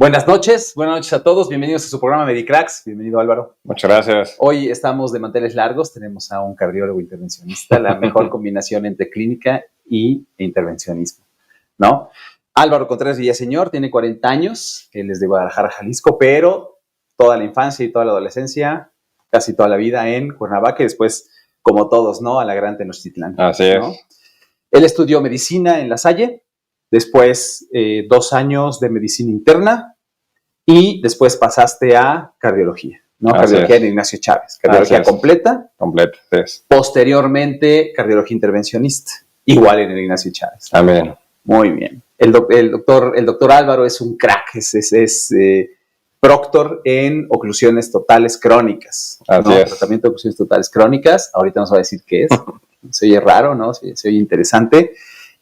Buenas noches a todos, bienvenidos a su programa Medicracks, bienvenido Álvaro. Muchas gracias. Hoy estamos de manteles largos, tenemos a un cardiólogo intervencionista, la mejor combinación entre clínica e intervencionismo, ¿no? Álvaro Contreras Villaseñor tiene 40 años, él es de Guadalajara, Jalisco, pero toda la infancia y toda la adolescencia, casi toda la vida en Cuernavaca y después, como todos, ¿no? A la gran Tenochtitlán. Así es. ¿No? Él estudió medicina en La Salle, después 2 años de medicina interna y después pasaste a cardiología, ¿no? Cardiología en Ignacio Chávez, cardiología completa. Completa, sí. Posteriormente, cardiología intervencionista, igual en el Ignacio Chávez. Amén. Muy bien. El doctor Álvaro es un crack, es proctor en oclusiones totales crónicas. Así ¿no? es. Tratamiento de oclusiones totales crónicas, ahorita nos va a decir qué es. Se oye raro, ¿no? Se oye interesante.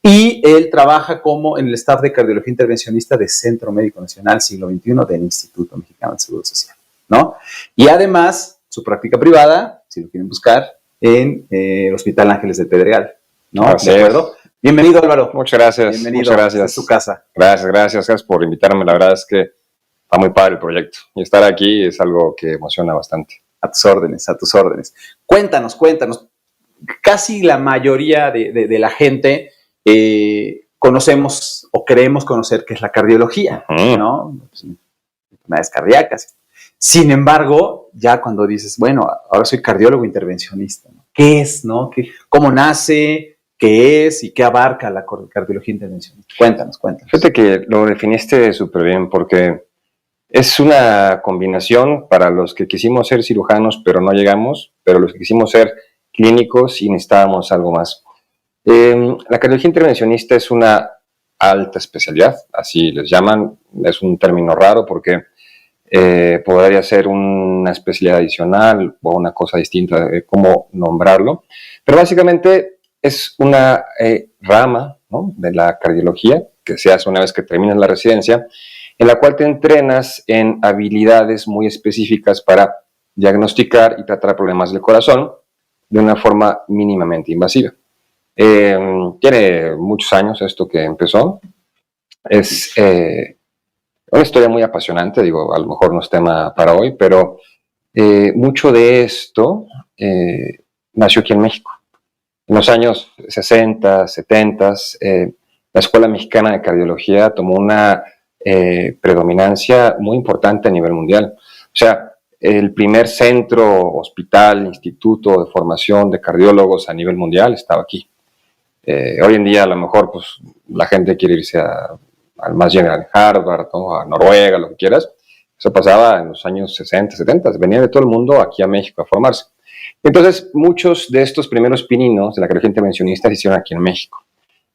Y él trabaja como en el staff de cardiología intervencionista de Centro Médico Nacional Siglo XXI del Instituto Mexicano del Seguro Social, ¿no? Y además, su práctica privada, si lo quieren buscar, en el Hospital Ángeles del Pedregal, ¿no? Así ¿De acuerdo? Es. Bienvenido, Álvaro. Muchas gracias. Bienvenido. Muchas gracias. Es tu casa. Gracias por invitarme. La verdad es que está muy padre el proyecto. Y estar aquí es algo que emociona bastante. A tus órdenes, a tus órdenes. Cuéntanos. Casi la mayoría de la gente conocemos o creemos conocer qué es la cardiología, ¿no? Enfermedades cardíacas. Sin embargo, ya cuando dices, bueno, ahora soy cardiólogo intervencionista, ¿no? ¿Qué es, no? ¿Cómo nace? ¿Qué es? ¿Y qué abarca la cardiología intervencionista? Cuéntanos. Fíjate que lo definiste súper bien porque es una combinación para los que quisimos ser cirujanos pero no llegamos, pero los que quisimos ser clínicos y necesitábamos algo más. La cardiología intervencionista es una alta especialidad, así les llaman, es un término raro porque podría ser una especialidad adicional o una cosa distinta de cómo nombrarlo, pero básicamente es una rama, ¿no?, de la cardiología que se hace una vez que terminas la residencia, en la cual te entrenas en habilidades muy específicas para diagnosticar y tratar problemas del corazón de una forma mínimamente invasiva. Tiene muchos años esto que empezó. Es una historia muy apasionante, digo, a lo mejor no es tema para hoy, pero mucho de esto nació aquí en México. En los años 60, 70, la Escuela Mexicana de Cardiología tomó una predominancia muy importante a nivel mundial. O sea, el primer centro, hospital, instituto de formación de cardiólogos a nivel mundial estaba aquí. Hoy en día a lo mejor pues, la gente quiere irse al más general Harvard, ¿no?, a Noruega, lo que quieras. Eso pasaba en los años 60, 70. Venían de todo el mundo aquí a México a formarse. Entonces, muchos de estos primeros pininos de la cardiología intervencionista se hicieron aquí en México.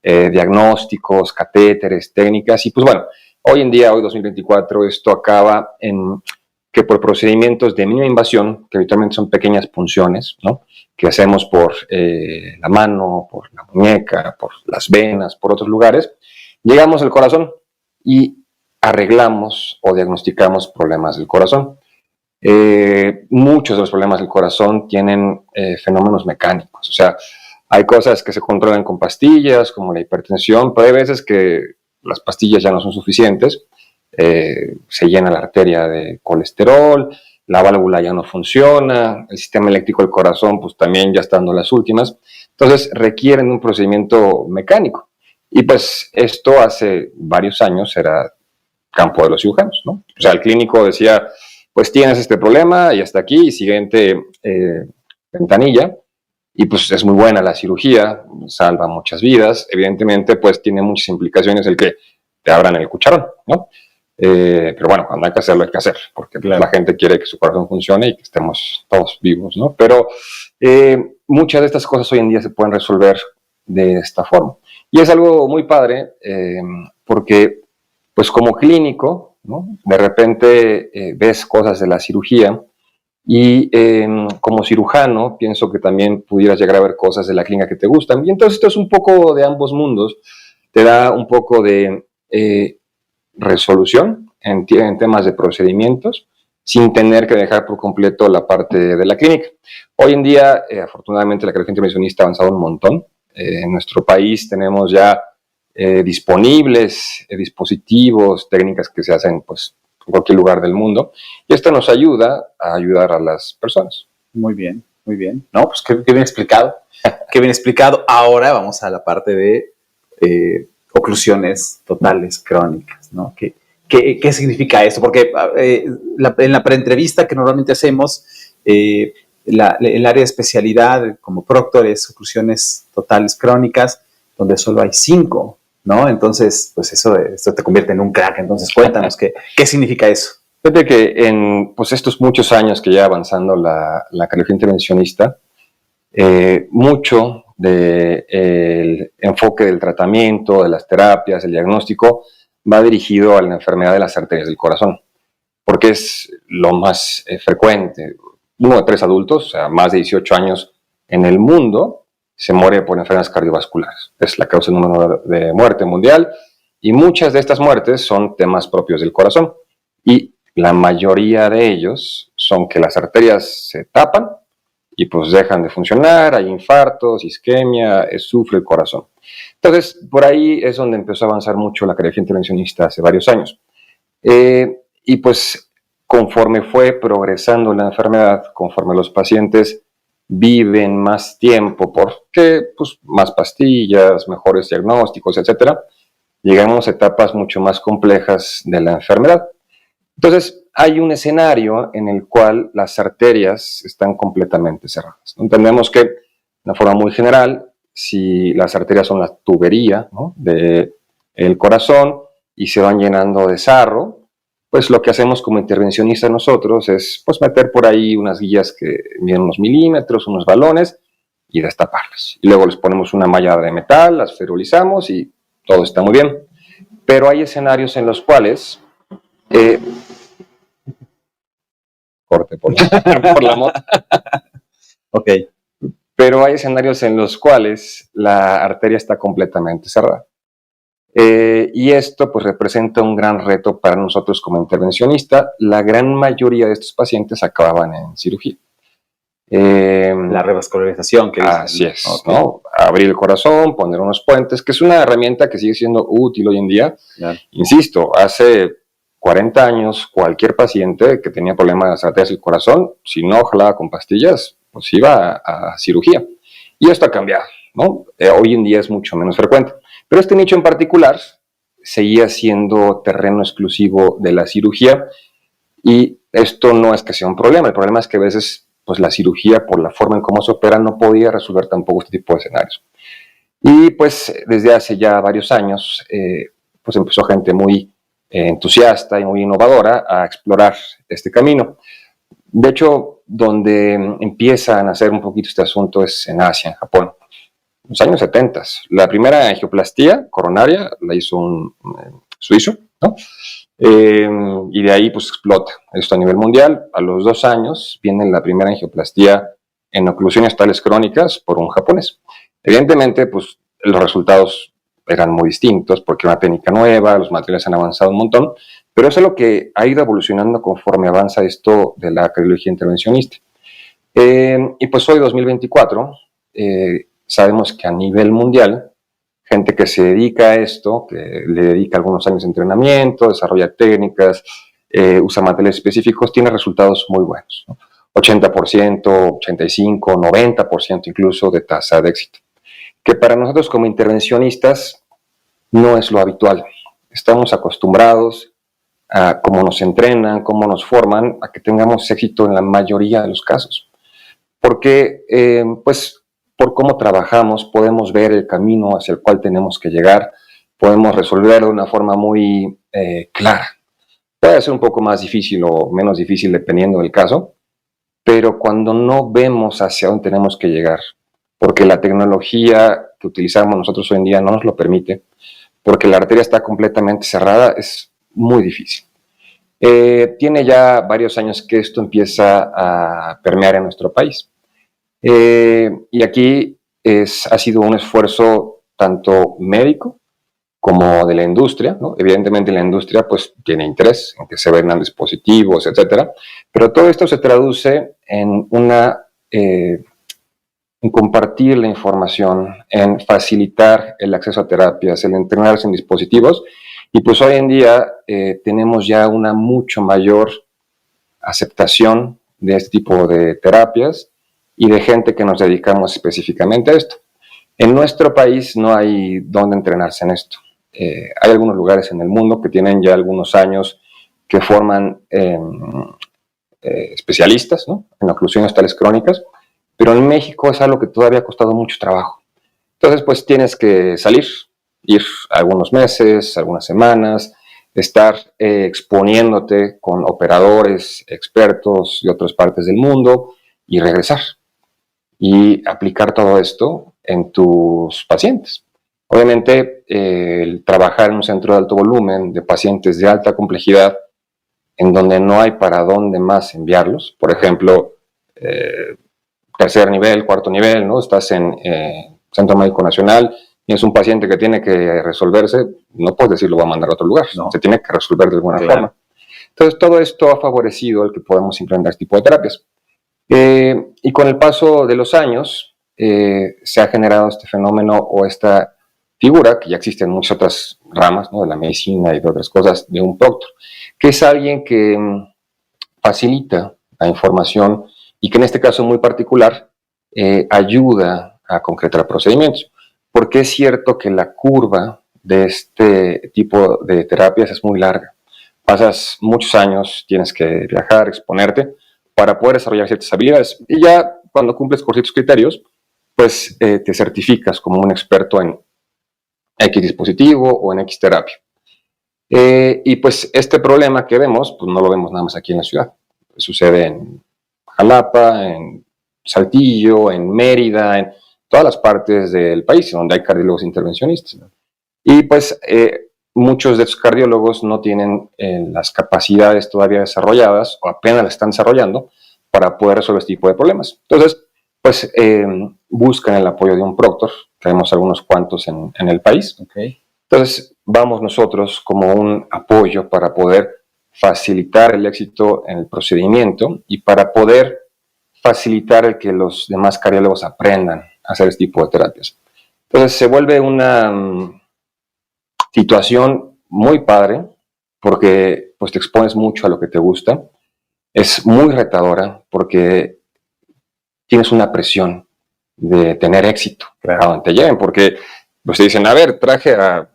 Diagnósticos, catéteres, técnicas. Y pues bueno, hoy en día, hoy 2024, esto acaba en que por procedimientos de mínima invasión, que habitualmente son pequeñas punciones, ¿no?, que hacemos por la mano, por la muñeca, por las venas, por otros lugares, llegamos al corazón y arreglamos o diagnosticamos problemas del corazón. Muchos de los problemas del corazón tienen fenómenos mecánicos, o sea, hay cosas que se controlan con pastillas, como la hipertensión, pero hay veces que las pastillas ya no son suficientes. Se llena la arteria de colesterol, la válvula ya no funciona, el sistema eléctrico del corazón pues también ya está dando las últimas, entonces requieren un procedimiento mecánico. Y pues esto hace varios años era campo de los cirujanos, ¿no? O sea, el clínico decía, pues tienes este problema y hasta aquí, y siguiente ventanilla, y pues es muy buena la cirugía, salva muchas vidas, evidentemente pues tiene muchas implicaciones el que te abran el cucharón, ¿no? Pero bueno, cuando hay que hacerlo, hay que hacer, porque claro, la gente quiere que su corazón funcione y que estemos todos vivos, ¿no? Pero muchas de estas cosas hoy en día se pueden resolver de esta forma. Y es algo muy padre, porque pues como clínico, ¿no?, de repente ves cosas de la cirugía y como cirujano pienso que también pudieras llegar a ver cosas de la clínica que te gustan. Y entonces esto es un poco de ambos mundos, te da un poco de resolución en temas de procedimientos sin tener que dejar por completo la parte de la clínica. Hoy en día, afortunadamente, la cardiología intervencionista ha avanzado un montón. En nuestro país tenemos ya disponibles, dispositivos, técnicas que se hacen pues, en cualquier lugar del mundo. Y esto nos ayuda a ayudar a las personas. Muy bien, muy bien. No, pues qué bien explicado. Qué bien explicado. Ahora vamos a la parte de oclusiones totales crónicas, ¿no? ¿Qué significa esto? Porque en la preentrevista que normalmente hacemos, el área de especialidad como proctor es oclusiones totales crónicas, donde solo hay 5, ¿no? Entonces, pues eso te convierte en un crack. Entonces, cuéntanos, ¿qué significa eso? Fíjate que en pues, estos muchos años que ya avanzando la cardiología intervencionista, mucho del enfoque del tratamiento, de las terapias, el diagnóstico, va dirigido a la enfermedad de las arterias del corazón, porque es lo más frecuente. 1 de 3 adultos, o sea, más de 18 años en el mundo, se muere por enfermedades cardiovasculares. Es la causa número 1 de muerte mundial, y muchas de estas muertes son temas propios del corazón. Y la mayoría de ellos son que las arterias se tapan y pues dejan de funcionar, hay infartos, isquemia, sufre el corazón. Entonces, por ahí es donde empezó a avanzar mucho la cardiología intervencionista hace varios años. Y pues conforme fue progresando la enfermedad, conforme los pacientes viven más tiempo, porque pues más pastillas, mejores diagnósticos, etcétera, llegamos a etapas mucho más complejas de la enfermedad. Entonces, hay un escenario en el cual las arterias están completamente cerradas. Entendemos que, de una forma muy general, si las arterias son la tubería, ¿no?, del corazón y se van llenando de sarro, pues lo que hacemos como intervencionistas nosotros es pues, meter por ahí unas guías que miden unos milímetros, unos balones, y destaparlas. Y luego les ponemos una malla de metal, las ferulizamos y todo está muy bien. Pero hay escenarios en los cuales... corte por la moto. Ok. Pero hay escenarios en los cuales la arteria está completamente cerrada. Y esto pues representa un gran reto para nosotros como intervencionista. La gran mayoría de estos pacientes acababan en cirugía. La revascularización que dicen. Así es, okay, ¿no? Abrir el corazón, poner unos puentes, que es una herramienta que sigue siendo útil hoy en día. Claro. Insisto, hace 40 años, cualquier paciente que tenía problemas de las arterias del corazón, si no jalaba con pastillas, pues iba a cirugía. Y esto ha cambiado, ¿no? Hoy en día es mucho menos frecuente. Pero este nicho en particular seguía siendo terreno exclusivo de la cirugía, y esto no es que sea un problema. El problema es que a veces pues, la cirugía, por la forma en cómo se opera, no podía resolver tampoco este tipo de escenarios. Y pues desde hace ya varios años, pues empezó gente muy entusiasta y muy innovadora a explorar este camino. De hecho, donde empieza a nacer un poquito este asunto es en Asia, en Japón, en los años 70. La primera angioplastía coronaria la hizo un suizo, ¿no? Y de ahí pues explota esto a nivel mundial. A los 2 años viene la primera angioplastía en oclusiones totales crónicas por un japonés. Evidentemente, pues los resultados eran muy distintos porque era una técnica nueva, los materiales han avanzado un montón, pero eso es lo que ha ido evolucionando conforme avanza esto de la cardiología intervencionista. Y pues hoy, 2024, sabemos que a nivel mundial, gente que se dedica a esto, que le dedica algunos años de entrenamiento, desarrolla técnicas, usa materiales específicos, tiene resultados muy buenos, ¿no? 80%, 85%, 90% incluso de tasa de éxito, que para nosotros como intervencionistas no es lo habitual. Estamos acostumbrados a cómo nos entrenan, cómo nos forman, a que tengamos éxito en la mayoría de los casos. Porque, pues, por cómo trabajamos, podemos ver el camino hacia el cual tenemos que llegar, podemos resolver de una forma muy clara. Puede ser un poco más difícil o menos difícil dependiendo del caso, pero cuando no vemos hacia dónde tenemos que llegar, porque la tecnología que utilizamos nosotros hoy en día no nos lo permite, porque la arteria está completamente cerrada, es muy difícil. Tiene ya varios años que esto empieza a permear en nuestro país. Y aquí ha sido un esfuerzo tanto médico como de la industria, ¿no? Evidentemente la industria pues tiene interés en que se vendan dispositivos, etcétera, pero todo esto se traduce en una en compartir la información, en facilitar el acceso a terapias, el entrenarse en dispositivos. Y pues hoy en día tenemos ya una mucho mayor aceptación de este tipo de terapias y de gente que nos dedicamos específicamente a esto. En nuestro país no hay dónde entrenarse en esto. Hay algunos lugares en el mundo que tienen ya algunos años que forman especialistas, ¿no?, en oclusiones tales crónicas, pero en México es algo que todavía ha costado mucho trabajo. Entonces, pues tienes que salir, ir algunos meses, algunas semanas, estar exponiéndote con operadores, expertos de otras partes del mundo y regresar y aplicar todo esto en tus pacientes. Obviamente, el trabajar en un centro de alto volumen de pacientes de alta complejidad, en donde no hay para dónde más enviarlos, por ejemplo, tercer nivel, cuarto nivel, ¿no? Estás en Centro Médico Nacional y es un paciente que tiene que resolverse, no puedes decir lo va a mandar a otro lugar, no, se tiene que resolver de alguna forma. Entonces, todo esto ha favorecido el que podamos implementar este tipo de terapias. Y con el paso de los años, se ha generado este fenómeno o esta figura, que ya existe en muchas otras ramas, ¿no?, de la medicina y de otras cosas, de un proctor, que es alguien que facilita la información y que en este caso muy particular ayuda a concretar procedimientos. Porque es cierto que la curva de este tipo de terapias es muy larga. Pasas muchos años, tienes que viajar, exponerte, para poder desarrollar ciertas habilidades. Y ya cuando cumples con ciertos criterios, pues te certificas como un experto en X dispositivo o en X terapia. Y pues este problema que vemos, pues no lo vemos nada más aquí en la ciudad. Sucede en Jalapa, en Saltillo, en Mérida, en todas las partes del país donde hay cardiólogos intervencionistas. Y pues muchos de estos cardiólogos no tienen las capacidades todavía desarrolladas o apenas las están desarrollando para poder resolver este tipo de problemas. Entonces, pues buscan el apoyo de un proctor. Tenemos algunos cuantos en el país. Okay. Entonces, vamos nosotros como un apoyo para poder facilitar el éxito en el procedimiento y para poder facilitar el que los demás cardiólogos aprendan a hacer este tipo de terapias. Entonces, se vuelve una situación muy padre porque pues, te expones mucho a lo que te gusta. Es muy retadora porque tienes una presión de tener éxito a donde te lleven, porque pues te dicen, a ver, traje a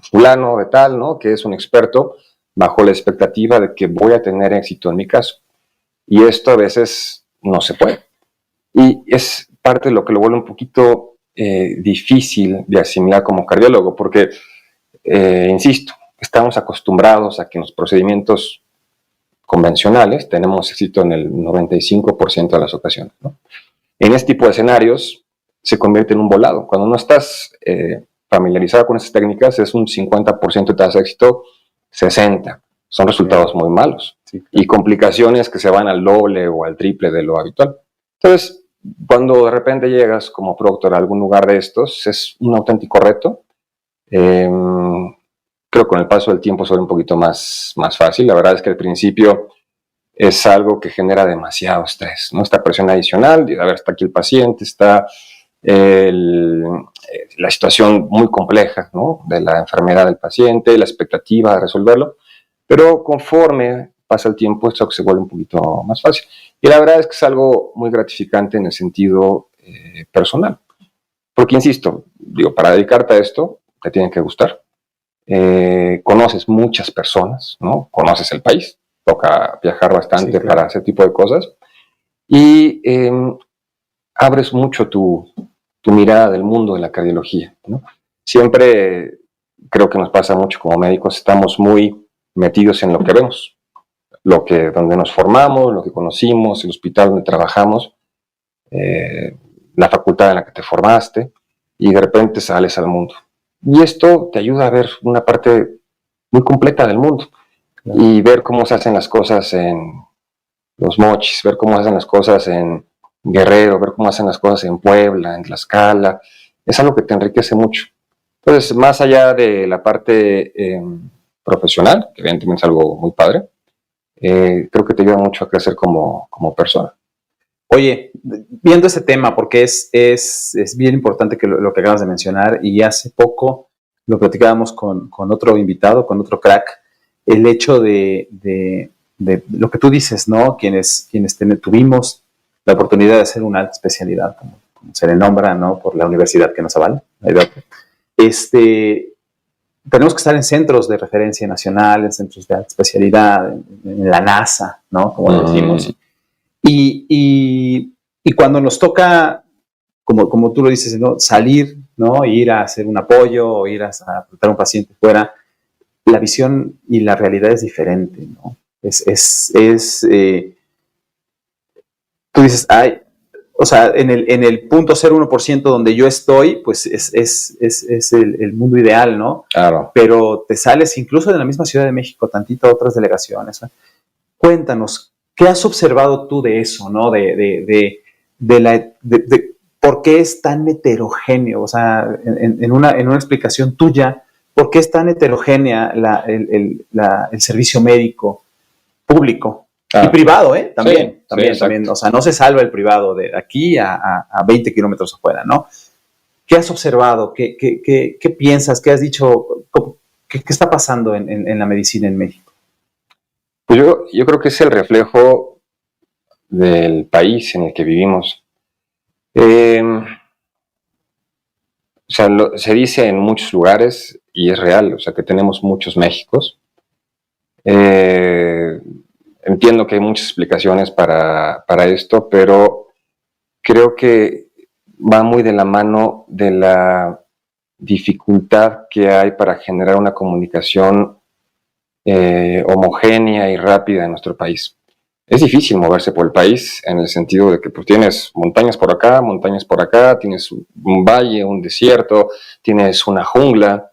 fulano de tal, ¿no?, que es un experto, bajo la expectativa de que voy a tener éxito en mi caso. Y esto a veces no se puede. Y es parte de lo que lo vuelve un poquito difícil de asimilar como cardiólogo, porque, insisto, estamos acostumbrados a que en los procedimientos convencionales tenemos éxito en el 95% de las ocasiones, ¿no? En este tipo de escenarios se convierte en un volado. Cuando no estás familiarizado con estas técnicas, es un 50% de tasa de éxito, 60%. Son resultados muy malos. Sí. Y complicaciones que se van al doble o al triple de lo habitual. Entonces, cuando de repente llegas como proctor a algún lugar de estos, es un auténtico reto. Creo que con el paso del tiempo se vuelve un poquito más fácil. La verdad es que al principio es algo que genera demasiado estrés, ¿no? Esta presión adicional, de, a ver, está aquí el paciente, está la situación muy compleja, ¿no?, de la enfermedad del paciente, la expectativa de resolverlo, pero conforme pasa el tiempo esto se vuelve un poquito más fácil. Y la verdad es que es algo muy gratificante en el sentido personal, porque insisto, digo, para dedicarte a esto te tiene que gustar, conoces muchas personas, ¿no?, conoces el país, toca viajar bastante, sí, claro, para ese tipo de cosas, y abres mucho tu mirada del mundo de la cardiología, ¿no? Siempre creo que nos pasa mucho como médicos, estamos muy metidos en lo que vemos, donde nos formamos, lo que conocimos, el hospital donde trabajamos, la facultad en la que te formaste, y de repente sales al mundo. Y esto te ayuda a ver una parte muy completa del mundo, claro, y ver cómo se hacen las cosas en Los Mochis, ver cómo se hacen las cosas en Guerrero, ver cómo hacen las cosas en Puebla, en Tlaxcala, es algo que te enriquece mucho. Entonces, más allá de la parte profesional, que evidentemente es algo muy padre, creo que te ayuda mucho a crecer como persona. Oye, viendo este tema, porque es bien importante que lo que acabas de mencionar, y hace poco lo platicábamos con otro invitado, con otro crack, el hecho de lo que tú dices, ¿no? Quienes tuvimos la oportunidad de hacer una alta especialidad, como se le nombra, ¿no? Por la universidad que nos avala, tenemos que estar en centros de referencia nacional, en centros de alta especialidad, en la NASA, ¿no? Como decimos. Y cuando nos toca, como tú lo dices, ¿no? Salir, ¿no? Ir a hacer un apoyo o ir a tratar a un paciente fuera, la visión y la realidad es diferente, ¿no? Tú dices, ay, o sea, en el 0.01% donde yo estoy, pues es el mundo ideal, ¿no? Claro. Pero te sales incluso de la misma Ciudad de México, tantito a otras delegaciones, ¿no? Cuéntanos, ¿qué has observado tú de eso, ¿no? De por qué es tan heterogéneo, o sea, en una explicación tuya, ¿por qué es tan heterogénea el servicio médico público? Y privado, También, sí, también. O sea, no se salva el privado de aquí a 20 kilómetros afuera, ¿no? ¿Qué has observado? ¿Qué piensas? ¿Qué has dicho? ¿Qué está pasando en la medicina en México? Pues yo creo que es el reflejo del país en el que vivimos. O sea, se dice en muchos lugares, y es real, o sea, que tenemos muchos Méxicos. Entiendo que hay muchas explicaciones para esto, pero creo que va muy de la mano de la dificultad que hay para generar una comunicación homogénea y rápida en nuestro país. Es difícil moverse por el país en el sentido de que pues, tienes montañas por acá, tienes un valle, un desierto, tienes una jungla,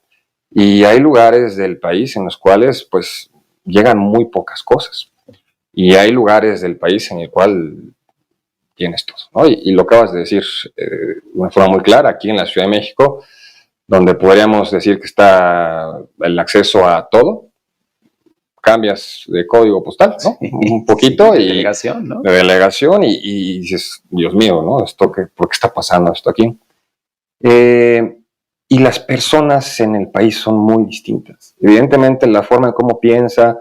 y hay lugares del país en los cuales pues llegan muy pocas cosas, y hay lugares del país en el cual tienes todo, ¿no? Y lo acabas de decir de una forma muy clara, aquí en la Ciudad de México, donde podríamos decir que está el acceso a todo, cambias de código postal, ¿no? Sí, un poquito, sí, y delegación, ¿no? de delegación, y dices, Dios mío, ¿no? ¿Por qué está pasando esto aquí? Y las personas en el país son muy distintas. Evidentemente, la forma en cómo piensa,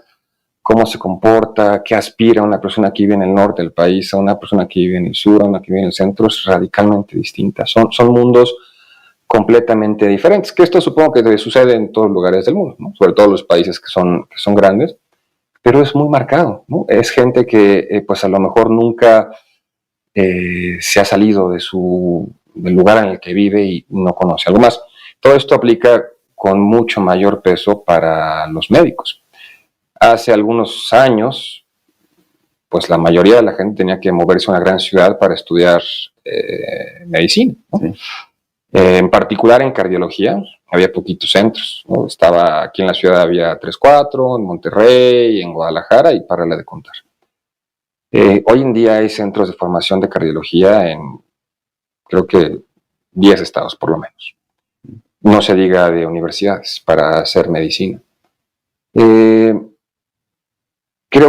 cómo se comporta, qué aspira una persona que vive en el norte del país, a una persona que vive en el sur, a una que vive en el centro, es radicalmente distinta. Son mundos completamente diferentes, que esto supongo que sucede en todos los lugares del mundo, ¿no? Sobre todo los países que son grandes, pero es muy marcado, ¿no? Es gente que pues a lo mejor nunca se ha salido del lugar en el que vive y no conoce algo más. Todo esto aplica con mucho mayor peso para los médicos. Hace algunos años, pues la mayoría de la gente tenía que moverse a una gran ciudad para estudiar medicina, ¿no? Sí. En particular en cardiología, había poquitos centros, ¿no? Estaba aquí en la ciudad, había 3, 4, en Monterrey, en Guadalajara, y párale de contar. Hoy en día hay centros de formación de cardiología en, creo que 10 estados por lo menos. No se diga de universidades para hacer medicina. Creo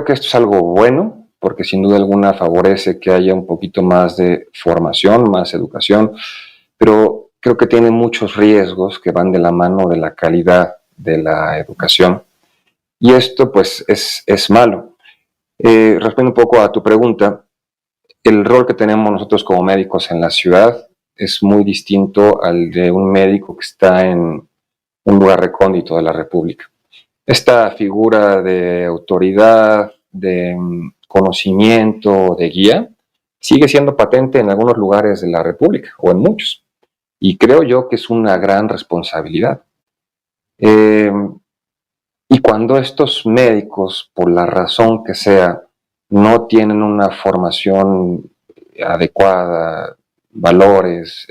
que esto es algo bueno, porque sin duda alguna favorece que haya un poquito más de formación, más educación, pero creo que tiene muchos riesgos que van de la mano de la calidad de la educación, y esto pues es malo. Respondiendo un poco a tu pregunta, el rol que tenemos nosotros como médicos en la ciudad es muy distinto al de un médico que está en un lugar recóndito de la República. Esta figura de autoridad, de conocimiento, de guía, sigue siendo patente en algunos lugares de la República, o en muchos. Y creo yo que es una gran responsabilidad. Y cuando estos médicos, por la razón que sea, no tienen una formación adecuada, valores,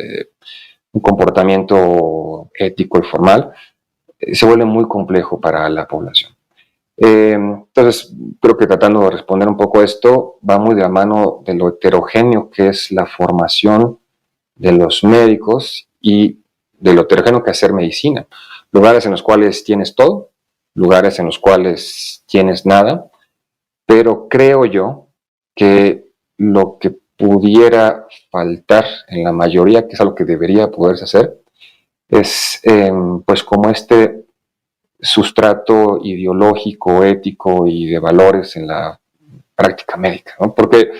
un comportamiento ético y formal, se vuelve muy complejo para la población. Entonces, creo que tratando de responder un poco esto, va muy de la mano de lo heterogéneo que es la formación de los médicos y de lo heterogéneo que es hacer medicina. Lugares en los cuales tienes todo, lugares en los cuales tienes nada, pero creo yo que lo que pudiera faltar en la mayoría, que es algo que debería poderse hacer, es pues como este sustrato ideológico, ético y de valores en la práctica médica, ¿no? Porque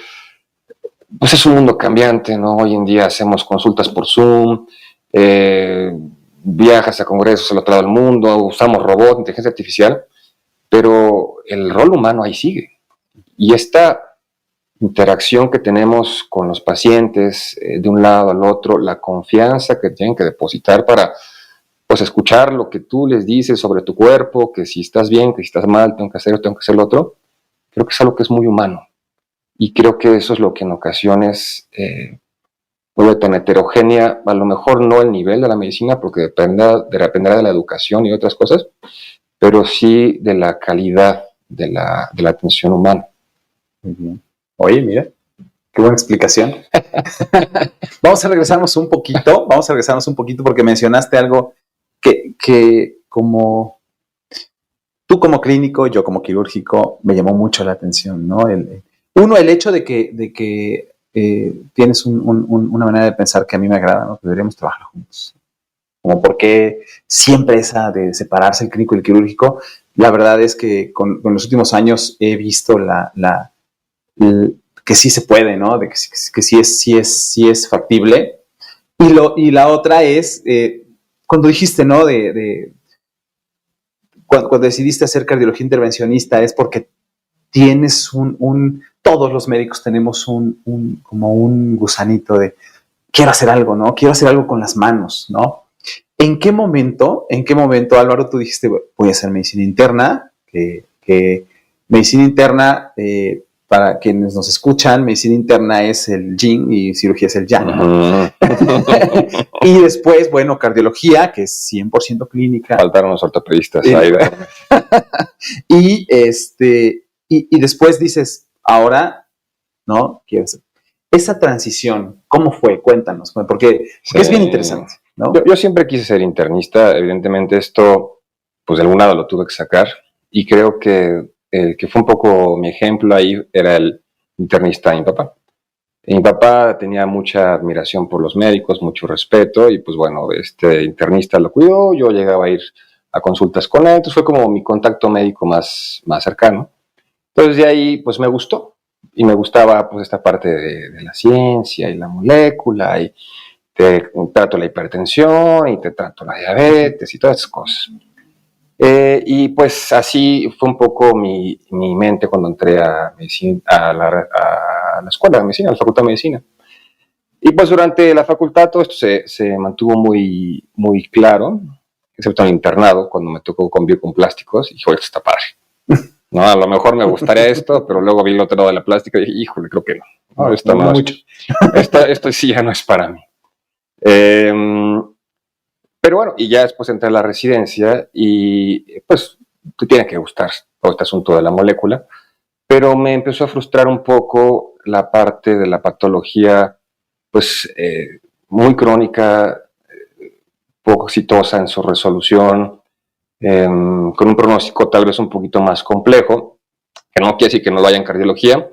pues es un mundo cambiante, ¿no? Hoy en día hacemos consultas por Zoom, viajas a congresos al otro lado del mundo, usamos robots, inteligencia artificial, pero el rol humano ahí sigue. Y esta interacción que tenemos con los pacientes, de un lado al otro, la confianza que tienen que depositar para pues escuchar lo que tú les dices sobre tu cuerpo, que si estás bien, que si estás mal, tengo que hacer lo otro, creo que es algo que es muy humano. Y creo que eso es lo que en ocasiones vuelve tan heterogénea, a lo mejor no el nivel de la medicina, porque dependerá de la educación y otras cosas, pero sí de la calidad de la atención humana. Muy bien. Oye, mira, qué buena explicación. Vamos a regresarnos un poquito porque mencionaste algo que como tú como clínico, yo como quirúrgico, me llamó mucho la atención, ¿no? El hecho de que tienes una manera de pensar que a mí me agrada, ¿no? Que deberíamos trabajar juntos. Como por qué siempre esa de separarse el clínico y el quirúrgico. La verdad es que con los últimos años he visto que sí se puede, ¿no? De que sí es factible. Y la otra es, cuando dijiste, ¿no? Cuando decidiste hacer cardiología intervencionista es porque tienes todos los médicos tenemos como un gusanito de quiero hacer algo, ¿no? Quiero hacer algo con las manos, ¿no? ¿En qué momento, Álvaro, tú dijiste, voy a hacer medicina interna? Que medicina interna, para quienes nos escuchan, medicina interna es el yin y cirugía es el yang, ¿no? Y después, bueno, cardiología, que es 100% clínica. Faltaron los ortopedistas ahí. Y después dices, ahora, ¿no? Quiero hacer. Esa transición, ¿cómo fue? Cuéntanos, porque es bien interesante, ¿no? Yo siempre quise ser internista, evidentemente esto, pues de algún lado lo tuve que sacar, y creo que el que fue un poco mi ejemplo ahí era el internista de mi papá. Mi papá tenía mucha admiración por los médicos, mucho respeto, y pues bueno, este internista lo cuidó, yo llegaba a ir a consultas con él, entonces fue como mi contacto médico más cercano. Entonces de ahí pues me gustó, y me gustaba pues esta parte de la ciencia y la molécula, y te trato la hipertensión, y te trato la diabetes, y todas esas cosas. Y pues así fue un poco mi mente cuando entré a la escuela de medicina, a la facultad de medicina. Y pues durante la facultad todo esto se mantuvo muy, muy claro, excepto en el internado, cuando me tocó convivir con plásticos, y dije, esto está padre. No, a lo mejor me gustaría esto, pero luego vi el otro lado de la plástica y dije, híjole, creo que no. Esto no mucho. Esto sí ya no es para mí. Pero bueno, y ya después entré a la residencia y pues te tiene que gustar todo este asunto de la molécula, pero me empezó a frustrar un poco la parte de la patología, pues muy crónica, poco exitosa en su resolución, con un pronóstico tal vez un poquito más complejo, que no quiere decir que no vaya en cardiología,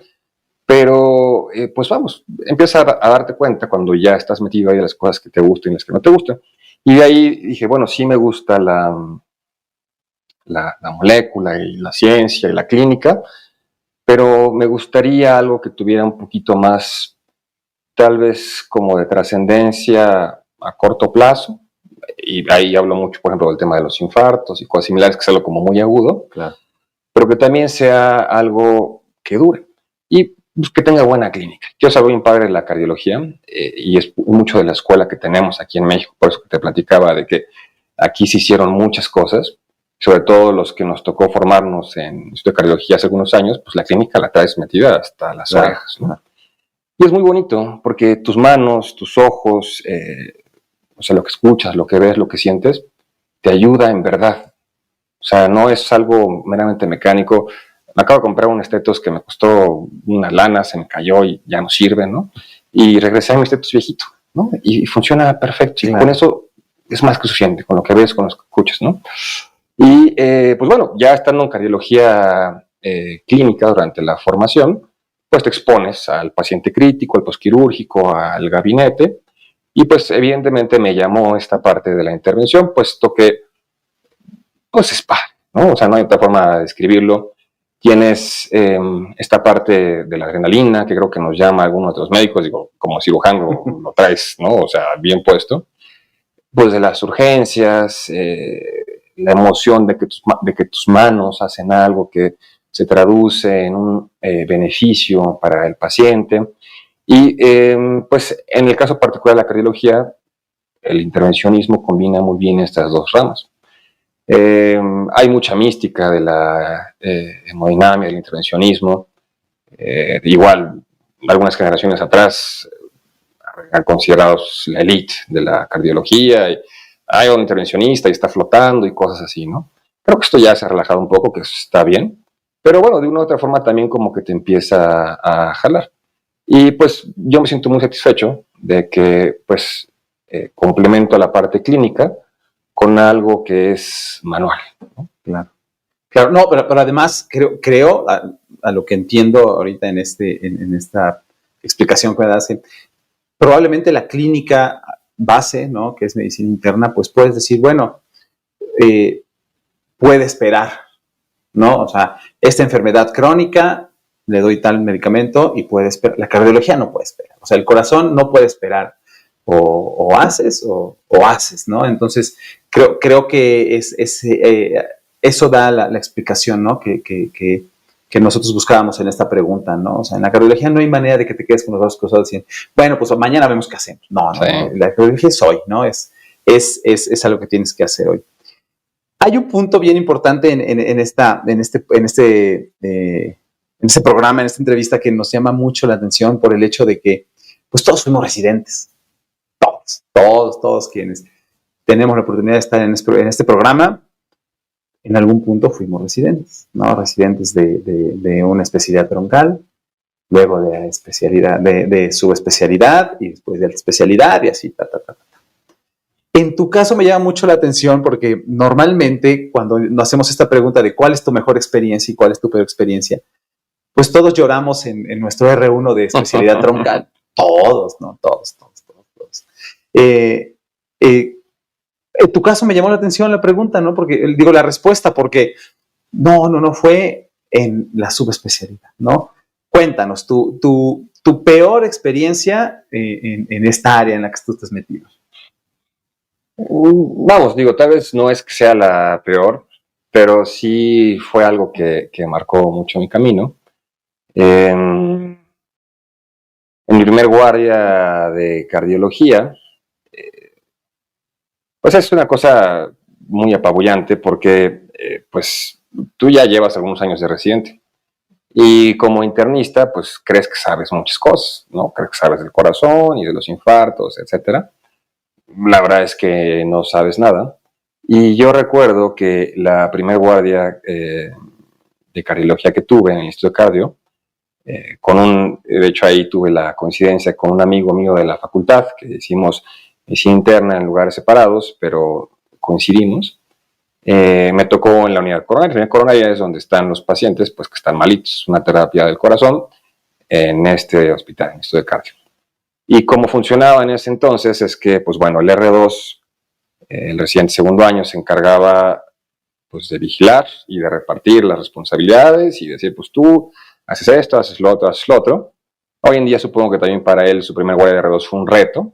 pero pues vamos, empieza a darte cuenta cuando ya estás metido ahí de las cosas que te gustan y las que no te gustan. Y de ahí dije, bueno, sí me gusta la molécula y la ciencia y la clínica, pero me gustaría algo que tuviera un poquito más, tal vez como de trascendencia a corto plazo. Y ahí hablo mucho, por ejemplo, del tema de los infartos y cosas similares, que es algo como muy agudo, claro, pero que también sea algo que dure y pues, que tenga buena clínica. Yo soy bien padre de la cardiología, y es mucho de la escuela que tenemos aquí en México, por eso que te platicaba de que aquí se hicieron muchas cosas, sobre todo los que nos tocó formarnos en el Instituto de Cardiología hace algunos años, pues la clínica la traes metida hasta las orejas, ¿no? Y es muy bonito porque tus manos, tus ojos, o sea, lo que escuchas, lo que ves, lo que sientes, te ayuda en verdad. O sea, no es algo meramente mecánico. Me acabo de comprar un estetos que me costó una lana, se me cayó y ya no sirve, ¿no? Y regresé a mi estetos viejito, ¿no? Y funciona perfecto. Claro. Y con eso es más que suficiente, con lo que ves, con lo que escuchas, ¿no? Y pues bueno, ya estando en cardiología clínica durante la formación, pues te expones al paciente crítico, al posquirúrgico, al gabinete, y pues evidentemente me llamó esta parte de la intervención, puesto que pues es padre, ¿no? O sea, no hay otra forma de describirlo. Tienes esta parte de la adrenalina, que creo que nos llama a algunos otros médicos, digo, como cirujano lo traes, ¿no? O sea, bien puesto. Pues de las urgencias, la emoción de que tus manos hacen algo que se traduce en un beneficio para el paciente. Y pues en el caso particular de la cardiología, el intervencionismo combina muy bien estas dos ramas. Hay mucha mística de la hemodinamia, del intervencionismo. Igual, algunas generaciones atrás eran considerados la élite de la cardiología. Y hay un intervencionista y está flotando y cosas así, ¿no? Creo que esto ya se ha relajado un poco, que está bien. Pero bueno, de una u otra forma también como que te empieza a jalar. Y pues yo me siento muy satisfecho de que pues complemento la parte clínica con algo que es manual, ¿no? Claro. Claro, no, pero además creo a lo que entiendo ahorita en esta explicación que me das, probablemente la clínica base, ¿no? Que es medicina interna, pues puedes decir, bueno, puede esperar, ¿no? O sea, esta enfermedad crónica, le doy tal medicamento y puede esperar. La cardiología no puede esperar. O sea, el corazón no puede esperar. O haces o haces, ¿no? Entonces, creo que eso da la explicación, ¿no? Que nosotros buscábamos en esta pregunta, ¿no? O sea, en la cardiología no hay manera de que te quedes con los brazos cruzados y decir, bueno, pues mañana vemos qué hacemos. No, Sí. la cardiología es hoy, ¿no? Es algo que tienes que hacer hoy. Hay un punto bien importante en este programa, en esta entrevista, que nos llama mucho la atención por el hecho de que, pues, todos fuimos residentes. Todos quienes tenemos la oportunidad de estar en este programa, en algún punto fuimos residentes, ¿no? Residentes de una especialidad troncal, luego de la especialidad, de subespecialidad y después de la especialidad y así, En tu caso me llama mucho la atención porque normalmente cuando nos hacemos esta pregunta de cuál es tu mejor experiencia y cuál es tu peor experiencia, pues todos lloramos en nuestro R1 de especialidad troncal. Todos, ¿no? Todos. En tu caso me llamó la atención la pregunta, ¿no? Porque, digo, la respuesta, porque no fue en la subespecialidad, ¿no? Cuéntanos, tu peor experiencia en esta área en la que tú estás metido. Vamos, digo, tal vez no es que sea la peor, pero sí fue algo que marcó mucho mi camino. En mi primer guardia de cardiología, pues es una cosa muy apabullante porque pues tú ya llevas algunos años de residente y como internista pues crees que sabes muchas cosas, ¿no? Crees que sabes del corazón y de los infartos, etcétera. La verdad es que no sabes nada. Y yo recuerdo que la primer guardia de cardiología que tuve en el Instituto de Cardio, de hecho ahí tuve la coincidencia con un amigo mío de la facultad, que hicimos medicina interna en lugares separados, pero coincidimos. Me tocó en la unidad coronaria. La unidad coronaria es donde están los pacientes pues, que están malitos, una terapia del corazón en este hospital, en el Instituto de Cardio. Y cómo funcionaba en ese entonces es que, pues bueno, el R2, el residente segundo año, se encargaba pues de vigilar y de repartir las responsabilidades y decir, pues tú haces esto, haces lo otro, haces lo otro. Hoy en día supongo que también para él su primer guardia de R2 fue un reto.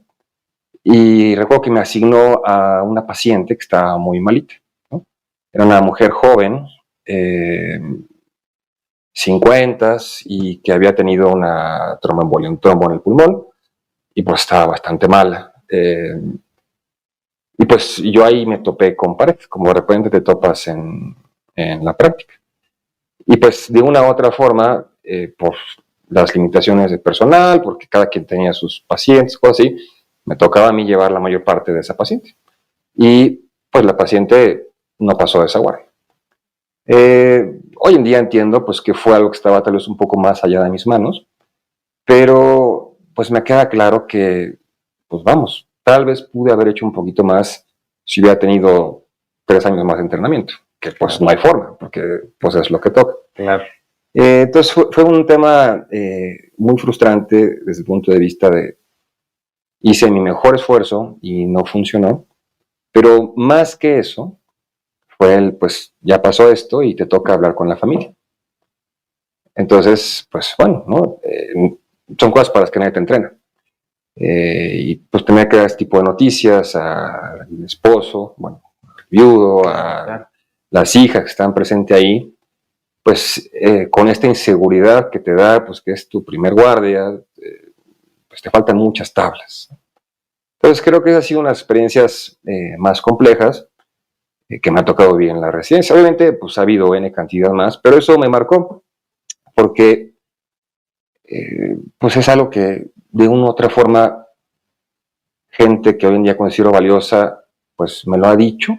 Y recuerdo que me asignó a una paciente que estaba muy malita, ¿no? Era una mujer joven, 50 y que había tenido una tromboembolia, un trombo en el pulmón. Y pues estaba bastante mala. Y pues yo ahí me topé con pared, como de repente te topas en la práctica. Y pues de una u otra forma, por las limitaciones de personal, porque cada quien tenía sus pacientes, cosas así, me tocaba a mí llevar la mayor parte de esa paciente. Y pues la paciente no pasó de esa guardia. Hoy en día entiendo pues que fue algo que estaba tal vez un poco más allá de mis manos, pero pues me queda claro que, pues vamos, tal vez pude haber hecho un poquito más si hubiera tenido 3 años más de entrenamiento, que pues no hay forma, porque pues es lo que toca. Claro. Entonces fue un tema muy frustrante desde el punto de vista de hice mi mejor esfuerzo y no funcionó, pero más que eso fue pues ya pasó esto y te toca hablar con la familia. Entonces, pues bueno, ¿no? Son cosas para las que nadie te entrena. Y pues tenía que dar este tipo de noticias al esposo, bueno, al viudo, a las hijas que están presentes ahí, pues con esta inseguridad que te da, pues que es tu primer guardia, pues te faltan muchas tablas. Entonces creo que esas han sido unas experiencias más complejas que me ha tocado vivir en la residencia. Obviamente, pues ha habido N cantidad más, pero eso me marcó porque pues es algo que de una u otra forma gente que hoy en día considero valiosa, pues me lo ha dicho,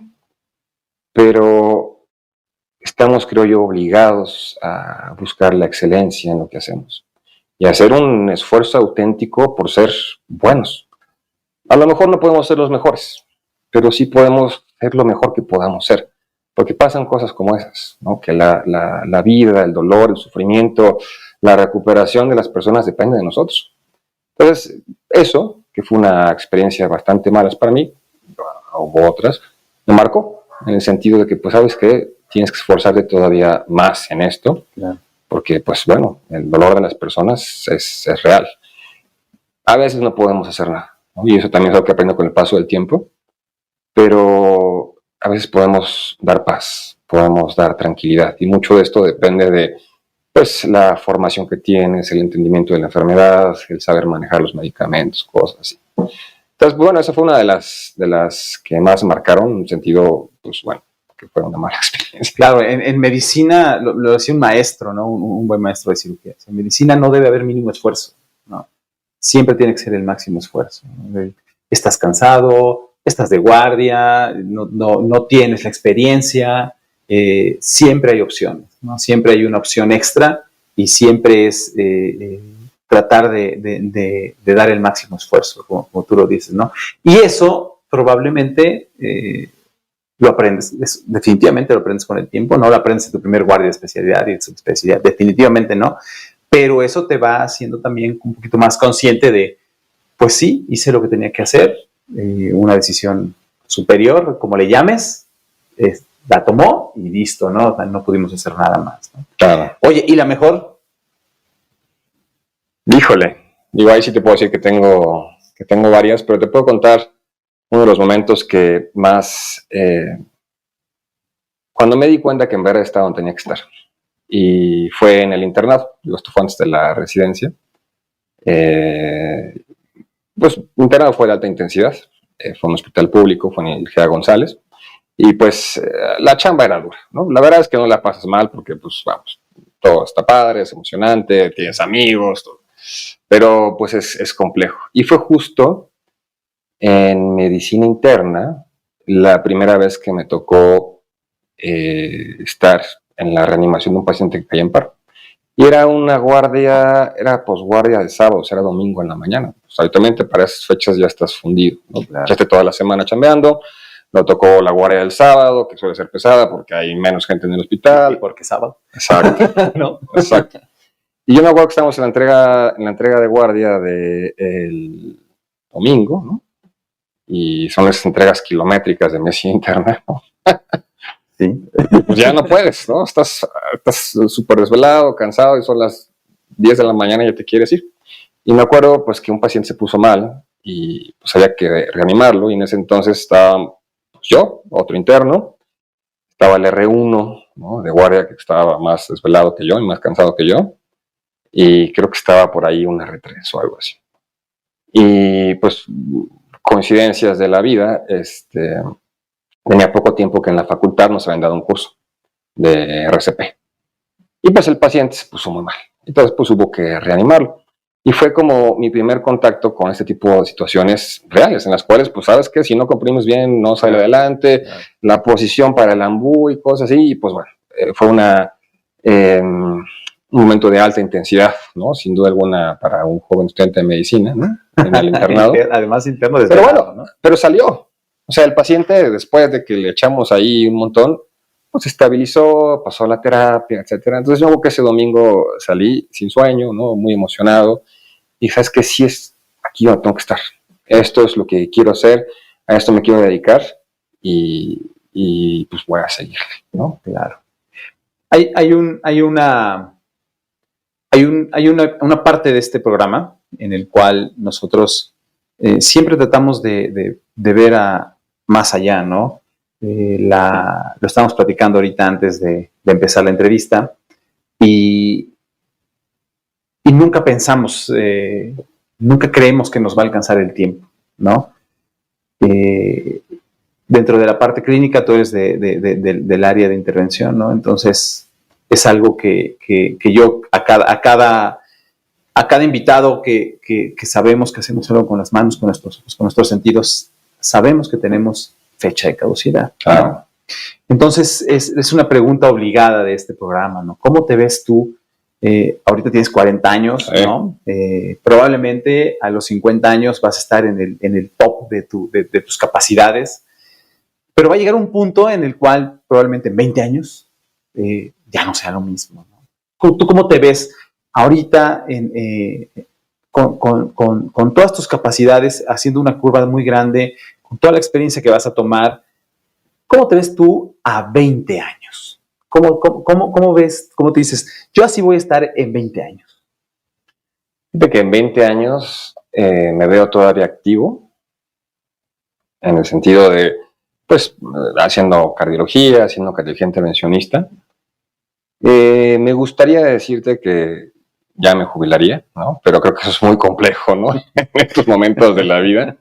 pero estamos, creo yo, obligados a buscar la excelencia en lo que hacemos y hacer un esfuerzo auténtico por ser buenos. A lo mejor no podemos ser los mejores, pero sí podemos ser lo mejor que podamos ser, porque pasan cosas como esas, ¿no? Que la vida, el dolor, el sufrimiento, la recuperación de las personas depende de nosotros. Entonces, eso, que fue una experiencia bastante mala para mí, hubo otras, me marcó, en el sentido de que, pues, ¿sabes qué? Tienes que esforzarte todavía más en esto, claro. Porque, pues, bueno, el dolor de las personas es real. A veces no podemos hacer nada, ¿no? Y eso también es algo que aprendo con el paso del tiempo, pero a veces podemos dar paz, podemos dar tranquilidad, y mucho de esto depende de, pues, la formación que tienes, el entendimiento de la enfermedad, el saber manejar los medicamentos, cosas así. Entonces, bueno, esa fue una de las que más marcaron, en un sentido, pues, bueno, que fue una mala experiencia. Claro, en medicina, lo decía un maestro, ¿no? Un buen maestro de cirugía. En medicina no debe haber mínimo esfuerzo, ¿no? Siempre tiene que ser el máximo esfuerzo, ¿no? Estás cansado, estás de guardia, no tienes la experiencia, siempre hay opciones, ¿no? Siempre hay una opción extra y siempre es tratar de dar el máximo esfuerzo, como tú lo dices, ¿no? Y eso probablemente lo aprendes, definitivamente lo aprendes con el tiempo, no lo aprendes en tu primer guardia de especialidad y de subespecialidad, definitivamente no, pero eso te va haciendo también un poquito más consciente de, pues sí, hice lo que tenía que hacer, una decisión superior, como le llames, la tomó y listo, ¿no? No pudimos hacer nada más, ¿no? Claro. Oye, ¿y la mejor? Híjole, digo, ahí sí te puedo decir que tengo varias, pero te puedo contar uno de los momentos que más, cuando me di cuenta que en verdad estaba donde tenía que estar, y fue en el internado. Digo, esto fue antes de la residencia. Pues internado fue de alta intensidad, fue un hospital público, fue en el Gea González, y pues la chamba era dura, ¿no? La verdad es que no la pasas mal porque, pues, vamos, todo está padre, es emocionante, tienes amigos, todo. Pero pues es complejo. Y fue justo en medicina interna la primera vez que me tocó estar en la reanimación de un paciente que caía en paro. Y era una guardia, era posguardia de sábado, o sea, era domingo en la mañana. Pues, habitualmente para esas fechas ya estás fundido, ¿no? Claro. Ya esté toda la semana chambeando. Me tocó la guardia del sábado, que suele ser pesada porque hay menos gente en el hospital. Y porque es sábado. Exacto. ¿No? Exacto. Y yo me acuerdo que estábamos en la entrega de guardia del domingo, ¿no? Y son esas entregas kilométricas de medicina interna, ¿no? Sí. Pues ya no puedes, ¿no? Estás súper desvelado, cansado, y son las 10 de la mañana y ya te quieres ir. Y me acuerdo, pues, que un paciente se puso mal y pues había que reanimarlo, y en ese entonces estaba, pues, yo, otro interno, estaba el R1, ¿no? De guardia, que estaba más desvelado que yo y más cansado que yo, y creo que estaba por ahí un R3 o algo así. Y pues coincidencias de la vida, tenía poco tiempo que en la facultad nos habían dado un curso de RCP. Y pues el paciente se puso muy mal. Entonces pues hubo que reanimarlo. Y fue como mi primer contacto con este tipo de situaciones reales, en las cuales, pues, sabes que si no comprimes bien, no sale adelante, la posición para el ambú y cosas así. Y pues bueno, fue un momento de alta intensidad, ¿no? Sin duda alguna para un joven estudiante de medicina, ¿no? En el internado. Además interno desvelado, pero bueno, ¿no? Pero salió. O sea, el paciente, después de que le echamos ahí un montón, pues se estabilizó, pasó la terapia, etcétera. Entonces yo creo que ese domingo salí sin sueño, ¿no? Muy emocionado, y sabes que sí es, aquí yo tengo que estar, esto es lo que quiero hacer, a esto me quiero dedicar, y pues voy a seguir, ¿no? Claro. Hay una parte de este programa en el cual nosotros siempre tratamos de ver más allá, ¿no? Lo estamos platicando ahorita antes de empezar la entrevista y nunca pensamos, nunca creemos que nos va a alcanzar el tiempo, ¿no? Dentro de la parte clínica tú eres del área de intervención, ¿no? Entonces es algo que yo a cada invitado que sabemos que hacemos algo con las manos, con nuestros sentidos, sabemos que tenemos fecha de caducidad. Claro. ¿No? Entonces es una pregunta obligada de este programa, ¿no? ¿Cómo te ves tú? Ahorita tienes 40 años, ¿no? Probablemente a los 50 años vas a estar en el top de tus capacidades, pero va a llegar un punto en el cual probablemente en 20 años ya no sea lo mismo, ¿no? ¿Tú cómo te ves ahorita con todas tus capacidades, haciendo una curva muy grande, con toda la experiencia que vas a tomar? ¿Cómo te ves tú a 20 años? ¿Cómo ves, cómo te dices, yo así voy a estar en 20 años? Fíjate que en 20 años me veo todavía activo, en el sentido de, pues, haciendo cardiología intervencionista. Me gustaría decirte que ya me jubilaría, ¿no? Pero creo que eso es muy complejo, ¿no? En estos momentos de la vida.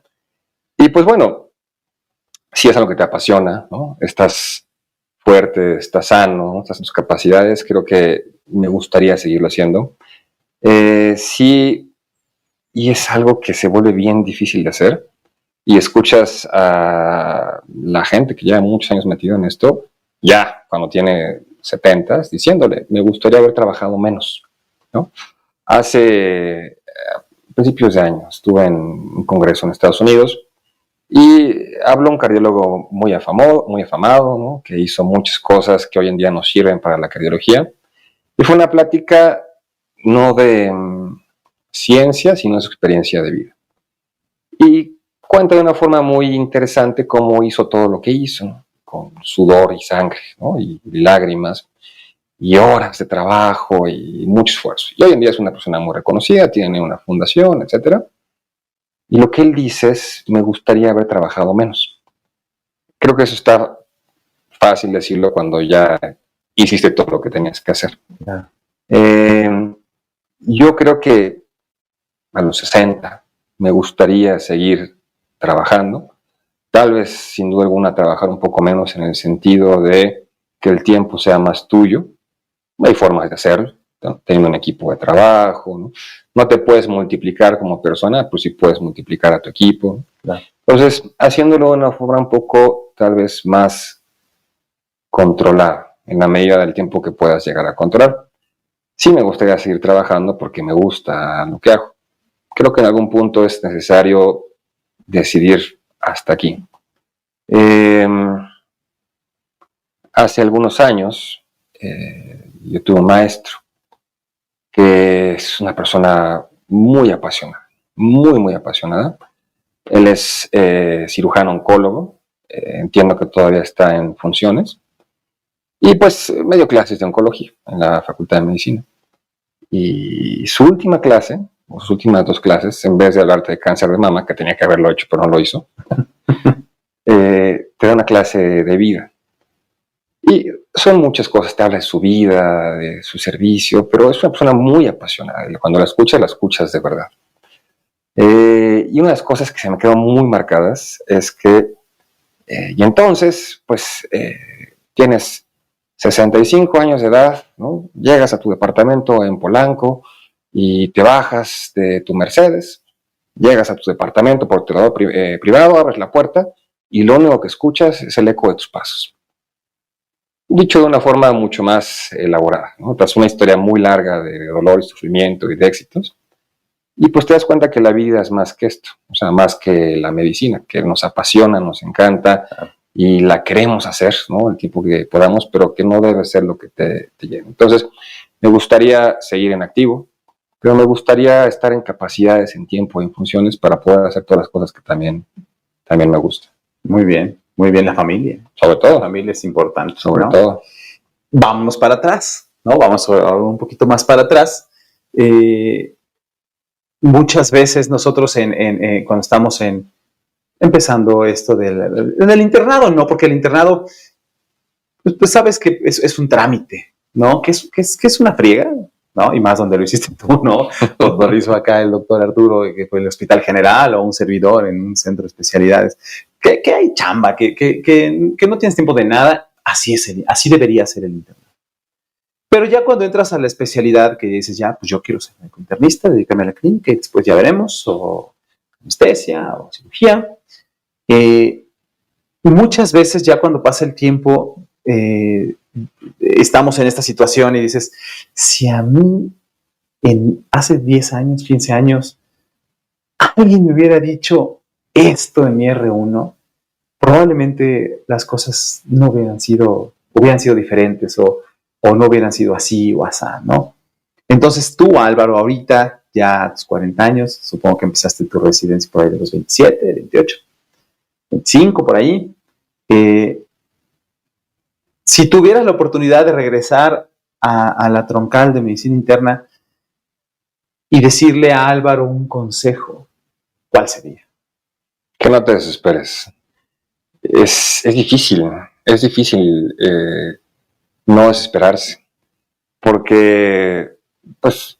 Y pues bueno, si es algo que te apasiona, ¿no? Estás fuerte, estás sano, ¿no? Estás en tus capacidades, creo que me gustaría seguirlo haciendo. Sí, y es algo que se vuelve bien difícil de hacer. Y escuchas a la gente que lleva muchos años metido en esto, ya cuando tiene 70, diciéndole, me gustaría haber trabajado menos, ¿no? Hace principios de año estuve en un congreso en Estados Unidos y habló un cardiólogo muy afamado, ¿no? Que hizo muchas cosas que hoy en día nos sirven para la cardiología. Y fue una plática no de ciencia, sino de su experiencia de vida. Y cuenta de una forma muy interesante cómo hizo todo lo que hizo, ¿no? Con sudor y sangre, ¿no? Y lágrimas, y horas de trabajo y mucho esfuerzo. Y hoy en día es una persona muy reconocida, tiene una fundación, etc. Y lo que él dice es, me gustaría haber trabajado menos. Creo que eso está fácil decirlo cuando ya hiciste todo lo que tenías que hacer. Yeah. Yo creo que a los 60 me gustaría seguir trabajando, tal vez sin duda alguna trabajar un poco menos en el sentido de que el tiempo sea más tuyo. Hay formas de hacerlo, ¿no? Teniendo un equipo de trabajo, ¿no? No te puedes multiplicar como persona, pues sí puedes multiplicar a tu equipo, ¿no? Claro. Entonces, haciéndolo de una forma un poco tal vez más controlada, en la medida del tiempo que puedas llegar a controlar. Sí me gustaría seguir trabajando porque me gusta lo que hago. Creo que en algún punto es necesario decidir hasta aquí. Hace algunos años yo tuve un maestro que es una persona muy apasionada, muy apasionada. Él es cirujano oncólogo, entiendo que todavía está en funciones, y pues me dio clases de oncología en la Facultad de Medicina. Y su última clase, o sus últimas 2 clases, en vez de hablarte de cáncer de mama, que tenía que haberlo hecho pero no lo hizo, te da una clase de vida. Y son muchas cosas, te habla de su vida, de su servicio, pero es una persona muy apasionada. Cuando la escuchas de verdad. Y una de las cosas que se me quedan muy marcadas es que, y entonces, pues, tienes 65 años de edad, ¿no? Llegas a tu departamento en Polanco y te bajas de tu Mercedes, llegas a tu departamento por tu lado privado, abres la puerta y lo único que escuchas es el eco de tus pasos. Dicho de una forma mucho más elaborada, ¿no? Tras una historia muy larga de dolor y sufrimiento y de éxitos, y pues te das cuenta que la vida es más que esto, o sea, más que la medicina, que nos apasiona, nos encanta, y la queremos hacer, ¿no? El tiempo que podamos, pero que no debe ser lo que te llene. Entonces, me gustaría seguir en activo, pero me gustaría estar en capacidades, en tiempo, en funciones para poder hacer todas las cosas que también me gustan. Muy bien, la familia. Sobre todo. La familia es importante. Sobre ¿no? todo. Vámonos para atrás, ¿no? Vamos un poquito más para atrás. Muchas veces nosotros cuando estamos empezando esto del internado, ¿no? Porque el internado, pues sabes que es un trámite, ¿no? Que es una friega, ¿no? Y más donde lo hiciste tú, ¿no? O lo hizo acá el doctor Arturo, que fue el Hospital General, o un servidor en un centro de especialidades. Que hay chamba, que no tienes tiempo de nada. Así debería ser el internado. Pero ya cuando entras a la especialidad, que dices, ya, pues yo quiero ser médico internista, dedicarme a la clínica y después ya veremos, o anestesia, o cirugía. Y muchas veces ya cuando pasa el tiempo, estamos en esta situación y dices, si a mí hace 10 años, 15 años, alguien me hubiera dicho esto en mi R1, probablemente las cosas no hubieran sido diferentes o no hubieran sido así o así, ¿no? Entonces tú, Álvaro, ahorita ya a tus 40 años, supongo que empezaste tu residencia por ahí de los 27, 28, 25, por ahí. Si tuvieras la oportunidad de regresar a la troncal de medicina interna y decirle a Álvaro un consejo, ¿cuál sería? Que no te desesperes. Es difícil no desesperarse, porque pues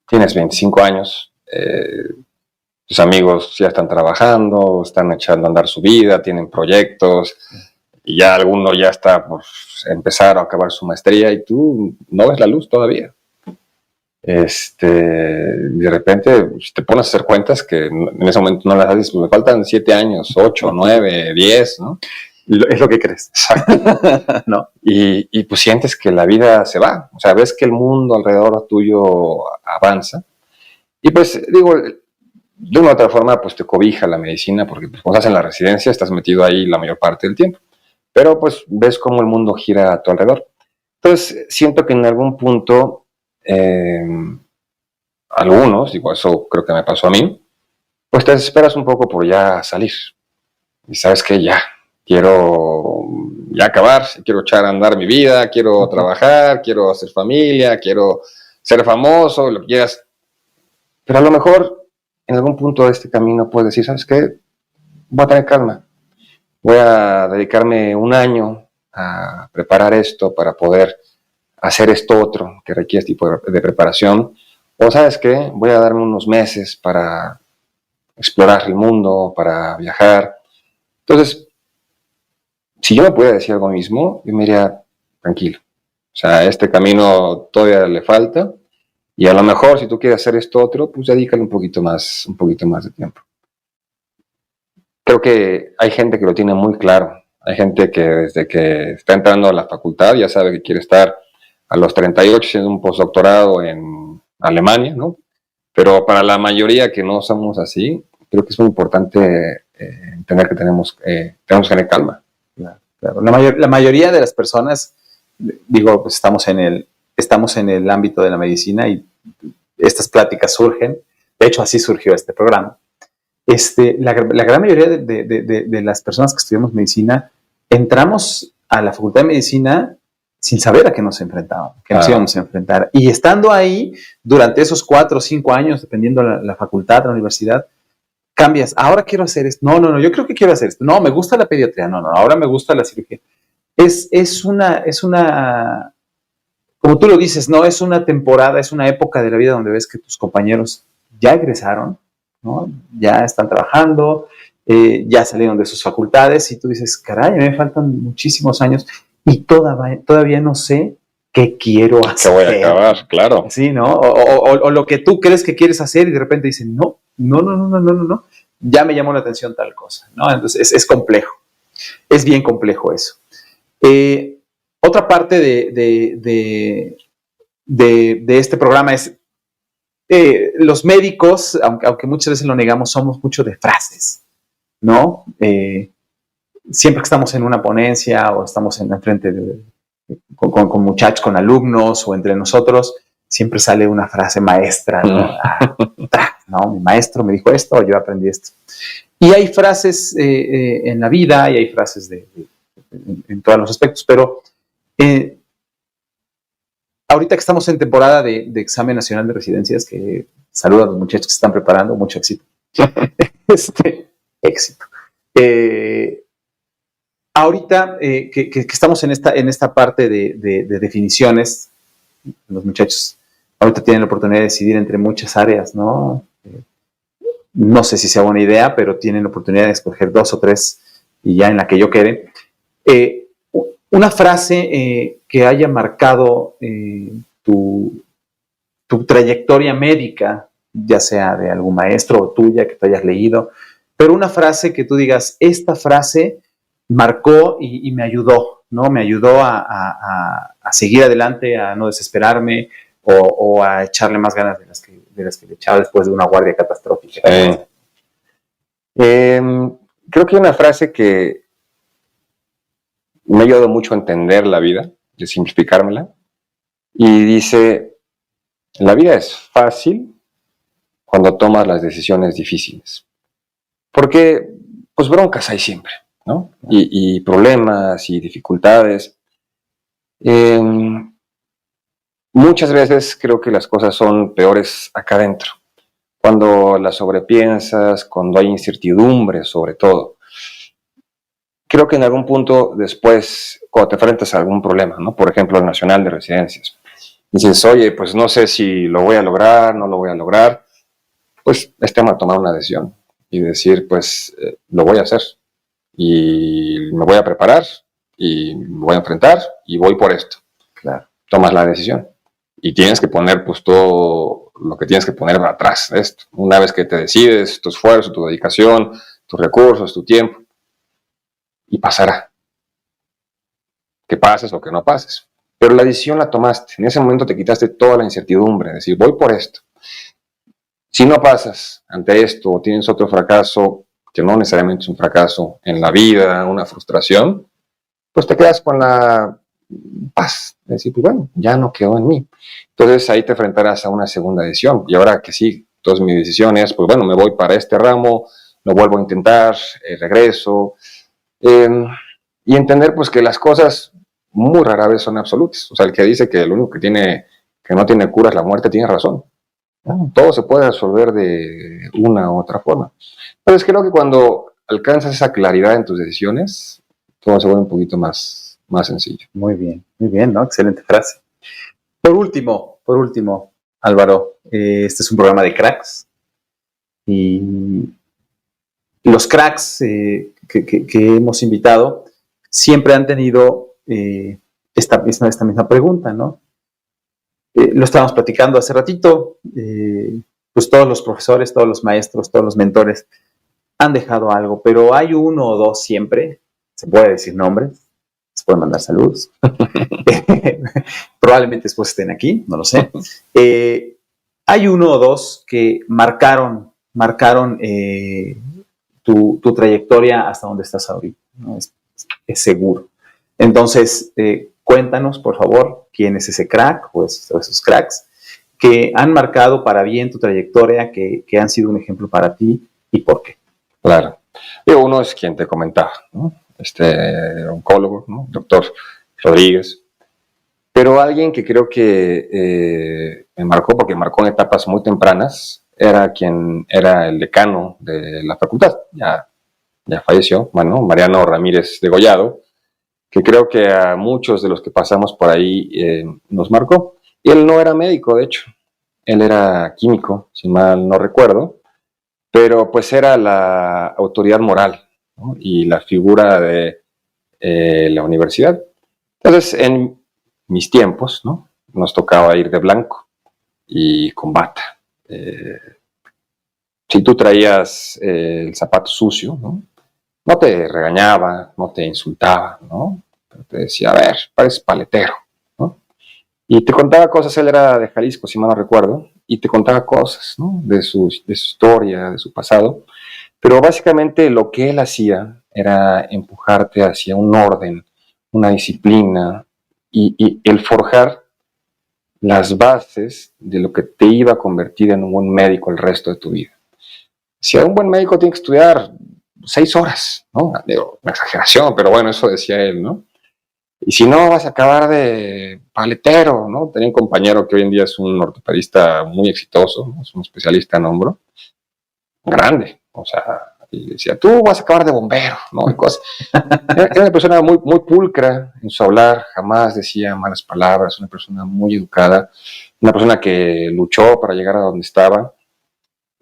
tienes 25 años, tus amigos ya están trabajando, están echando a andar su vida, tienen proyectos, y ya alguno ya está por empezar o acabar su maestría y tú no ves la luz todavía. De repente te pones a hacer cuentas que en ese momento no las haces, pues me faltan 7 años, 8, 9, 10, ¿no? Es lo que crees. ¿No? Y pues sientes que la vida se va, o sea, ves que el mundo alrededor tuyo avanza. Y pues digo, de una u otra forma, pues te cobija la medicina, porque pues, cuando estás en la residencia estás metido ahí la mayor parte del tiempo. Pero pues ves cómo el mundo gira a tu alrededor. Entonces siento que en algún punto, algunos, digo, eso creo que me pasó a mí, pues te desesperas un poco por ya salir. Y sabes que ya, quiero ya acabar, quiero echar a andar mi vida, quiero trabajar, quiero hacer familia, quiero ser famoso, lo que quieras. Pero a lo mejor en algún punto de este camino puedes decir, ¿sabes qué? Voy a tener calma. Voy a dedicarme un año a preparar esto para poder hacer esto otro que requiere este tipo de preparación. O ¿sabes qué? Voy a darme unos meses para explorar el mundo, para viajar. Entonces, si yo me pudiera decir algo mismo, yo me diría, tranquilo. O sea, este camino todavía le falta. Y a lo mejor, si tú quieres hacer esto otro, pues dedícale un poquito más de tiempo. Creo que hay gente que lo tiene muy claro. Hay gente que desde que está entrando a la facultad ya sabe que quiere estar a los 38 haciendo un postdoctorado en Alemania, ¿no? Pero para la mayoría que no somos así, creo que es muy importante entender que tenemos que tener calma. Claro. La mayoría de las personas, digo, pues estamos en el ámbito de la medicina y estas pláticas surgen. De hecho, así surgió este programa. La gran mayoría de las personas que estudiamos medicina entramos a la Facultad de Medicina sin saber a qué nos enfrentábamos, qué nos íbamos a enfrentar. Y estando ahí durante esos 4 o 5 años, dependiendo la facultad, la universidad, cambias. Ahora quiero hacer esto. No, yo creo que quiero hacer esto. No, me gusta la pediatría. No, ahora me gusta la cirugía. Es una, como tú lo dices, no es una temporada, es una época de la vida donde ves que tus compañeros ya egresaron, ¿no? Ya están trabajando, ya salieron de sus facultades y tú dices, caray, me faltan muchísimos años y todavía no sé qué quiero hacer. Que voy a acabar, claro. Sí, ¿no? O lo que tú crees que quieres hacer y de repente dicen, no, ya me llamó la atención tal cosa, ¿no? Entonces es complejo, es bien complejo eso. Otra parte de este programa es los médicos, aunque muchas veces lo negamos, somos mucho de frases, ¿no? siempre que estamos en una ponencia o estamos enfrente con muchachos, con alumnos o entre nosotros, siempre sale una frase maestra, ¿no? No, mi maestro me dijo esto, o yo aprendí esto. Y hay frases en la vida y hay frases en todos los aspectos, pero ahorita que estamos en temporada de examen nacional de residencias, que saludo a los muchachos que se están preparando, mucho éxito. Éxito. Ahorita que estamos en esta parte de definiciones, los muchachos ahorita tienen la oportunidad de decidir entre muchas áreas, ¿no? No sé si sea buena idea, pero tienen la oportunidad de escoger 2 o 3 y ya en la que yo quede. Una frase que haya marcado tu trayectoria médica, ya sea de algún maestro o tuya que te hayas leído, pero una frase que tú digas, esta frase marcó y me ayudó, ¿no? Me ayudó a seguir adelante, a no desesperarme o a echarle más ganas de las que le echaba después de una guardia catastrófica. Creo que hay una frase que me ha ayudado mucho a entender la vida, de simplificármela, y dice, la vida es fácil cuando tomas las decisiones difíciles. Porque, pues, broncas hay siempre, ¿no? Y problemas y dificultades. Muchas veces creo que las cosas son peores acá adentro. Cuando las sobrepiensas, cuando hay incertidumbre sobre todo. Creo que en algún punto después, cuando te enfrentas a algún problema, ¿no? Por ejemplo, el Nacional de Residencias, dices, oye, pues no sé si lo voy a lograr, no lo voy a lograr, pues es tema de tomar una decisión y decir, pues lo voy a hacer y me voy a preparar y me voy a enfrentar y voy por esto. Claro. Tomas la decisión y tienes que poner pues todo lo que tienes que poner atrás de esto. Una vez que te decides, tu esfuerzo, tu dedicación, tus recursos, tu tiempo, y pasará. Que pases o que no pases. Pero la decisión la tomaste. En ese momento te quitaste toda la incertidumbre. Decir, voy por esto. Si no pasas ante esto o tienes otro fracaso, que no necesariamente es un fracaso en la vida, una frustración, pues te quedas con la paz. Es decir, pues bueno, ya no quedó en mí. Entonces ahí te enfrentarás a una segunda decisión. Y ahora que sí, entonces mi decisión es, pues bueno, me voy para este ramo, lo vuelvo a intentar, regreso. Y entender pues que las cosas muy rara vez son absolutas. O sea, el que dice que lo único que no tiene cura es la muerte, tiene razón. Todo se puede resolver de una u otra forma. Entonces creo que cuando alcanzas esa claridad en tus decisiones, todo se vuelve un poquito más sencillo. Muy bien, ¿no? Excelente frase. Por último, Álvaro, este es un programa de cracks y los cracks que hemos invitado siempre han tenido esta misma pregunta, ¿no? Lo estábamos platicando hace ratito, pues todos los profesores, todos los maestros, todos los mentores han dejado algo, pero hay 1 o 2 siempre, se puede decir nombres, se pueden mandar saludos, probablemente después estén aquí, no lo sé. Hay 1 o 2 que marcaron tu trayectoria hasta donde estás ahorita, ¿no? Es seguro. Entonces, cuéntanos, por favor, quién es ese crack o esos cracks que han marcado para bien tu trayectoria, que han sido un ejemplo para ti y por qué. Claro. Uno es quien te comentaba, ¿no? Oncólogo, ¿no? Doctor Rodríguez. Pero alguien que creo que me marcó, porque marcó en etapas muy tempranas, era quien era el decano de la facultad. Ya falleció, bueno, Mariano Ramírez Degollado, que creo que a muchos de los que pasamos por ahí nos marcó. Y él no era médico, de hecho. Él era químico, si mal no recuerdo, pero pues era la autoridad moral, ¿no? Y la figura de la universidad. Entonces, en mis tiempos, ¿no? Nos tocaba ir de blanco y con bata. Si tú traías el zapato sucio, ¿no? No te regañaba, no te insultaba, ¿no? Pero te decía, a ver, pareces paletero, ¿no? Y te contaba cosas. Él era de Jalisco, si mal no recuerdo, y te contaba cosas, ¿no? De su historia, de su pasado. Pero básicamente lo que él hacía era empujarte hacia un orden, una disciplina y el forjar las bases de lo que te iba a convertir en un buen médico el resto de tu vida. Si un buen médico tiene que estudiar 6 horas, ¿no? Digo, una exageración, pero bueno, eso decía él, ¿no? Y si no, vas a acabar de paletero, ¿no? Tenía un compañero que hoy en día es un ortopedista muy exitoso, ¿no? Es un especialista en hombro, grande, o sea, y decía, tú vas a acabar de bombero, ¿no? Y cosas. Era una persona muy, muy pulcra en su hablar, jamás decía malas palabras, una persona muy educada, una persona que luchó para llegar a donde estaba,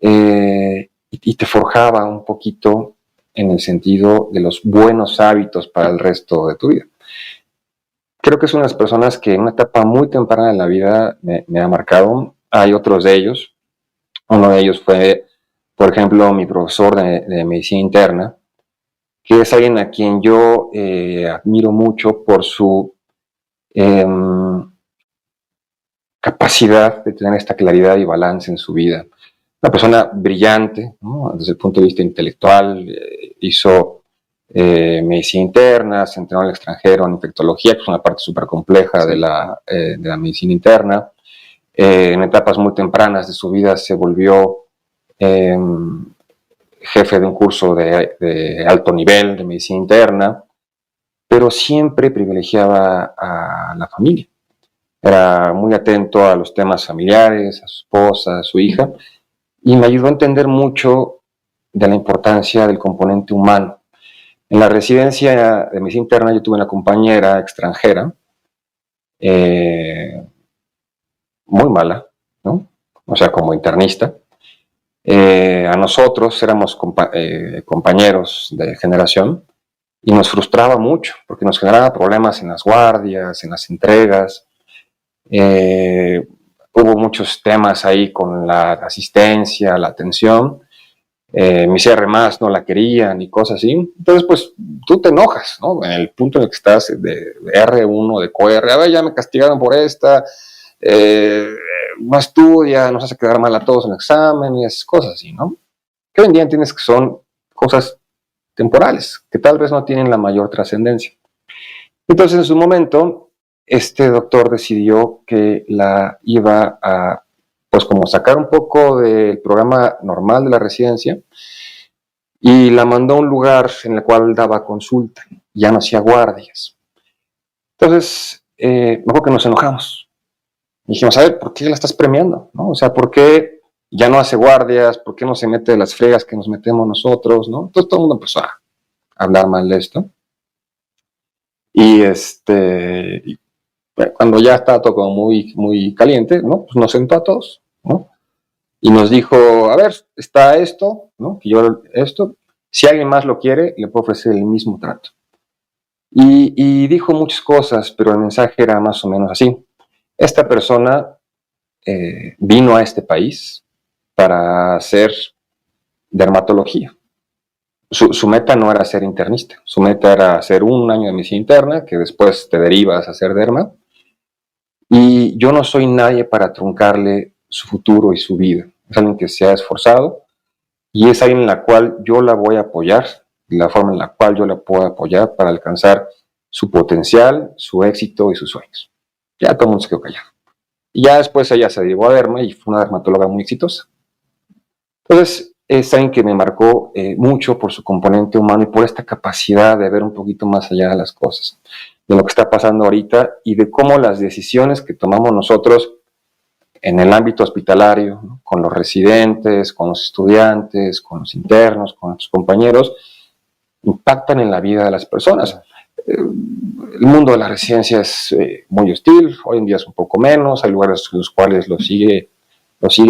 y te forjaba un poquito en el sentido de los buenos hábitos para el resto de tu vida. Creo que es una de las personas que en una etapa muy temprana de la vida me ha marcado. Hay otros de ellos. Uno de ellos fue, por ejemplo, mi profesor de medicina interna, que es alguien a quien yo admiro mucho por su capacidad de tener esta claridad y balance en su vida. Una persona brillante, ¿no? Desde el punto de vista intelectual, hizo medicina interna, se entrenó en el extranjero en infectología, que es una parte súper compleja de la medicina interna. En etapas muy tempranas de su vida se volvió jefe de un curso de alto nivel de medicina interna, pero siempre privilegiaba a la familia. Era muy atento a los temas familiares, a su esposa, a su hija, y me ayudó a entender mucho de la importancia del componente humano. En la residencia de medicina interna yo tuve una compañera extranjera, muy mala, ¿no? O sea, como internista. A nosotros éramos compañeros de generación y nos frustraba mucho porque nos generaba problemas en las guardias, en las entregas. Hubo muchos temas ahí con la asistencia, la atención. Mis R más no la querían y cosas así. Entonces, pues, tú te enojas, ¿no? En el punto en el que estás de R1, de QR, a ver, ya me castigaron por esta, no estudia, nos hace quedar mal a todos en el examen y esas cosas así, ¿no? Que hoy en día entiendes que son cosas temporales, que tal vez no tienen la mayor trascendencia. Entonces, en su momento, este doctor decidió que la iba a, pues, como sacar un poco del programa normal de la residencia y la mandó a un lugar en el cual daba consulta, ya no hacía guardias. Entonces, me acuerdo que nos enojamos. Y dijimos, a ver, ¿por qué la estás premiando? ¿No? O sea, ¿por qué ya no hace guardias? ¿Por qué no se mete de las fregas que nos metemos nosotros? ¿No? Entonces todo el mundo empezó a hablar mal de esto. Y cuando ya estaba todo como muy, muy caliente, ¿no? Pues nos sentó a todos, ¿no? Y nos dijo, a ver, está esto, ¿no? Que yo esto, si alguien más lo quiere, le puedo ofrecer el mismo trato. Y dijo muchas cosas, pero el mensaje era más o menos así. Esta persona vino a este país para hacer dermatología. Su meta no era ser internista, su meta era hacer un año de medicina interna, que después te derivas a hacer derma. Y yo no soy nadie para truncarle su futuro y su vida. Es alguien que se ha esforzado y es alguien en la cual yo la voy a apoyar, de la forma en la cual yo la puedo apoyar para alcanzar su potencial, su éxito y sus sueños. Ya todo el mundo se quedó callado. Y ya después ella se derivó a derma y fue una dermatóloga muy exitosa. Entonces, es alguien que me marcó mucho por su componente humano y por esta capacidad de ver un poquito más allá de las cosas, de lo que está pasando ahorita y de cómo las decisiones que tomamos nosotros en el ámbito hospitalario, ¿no? Con los residentes, con los estudiantes, con los internos, con nuestros compañeros, impactan en la vida de las personas. El mundo de la residencia es muy hostil, hoy en día es un poco menos, hay lugares en los cuales lo sigue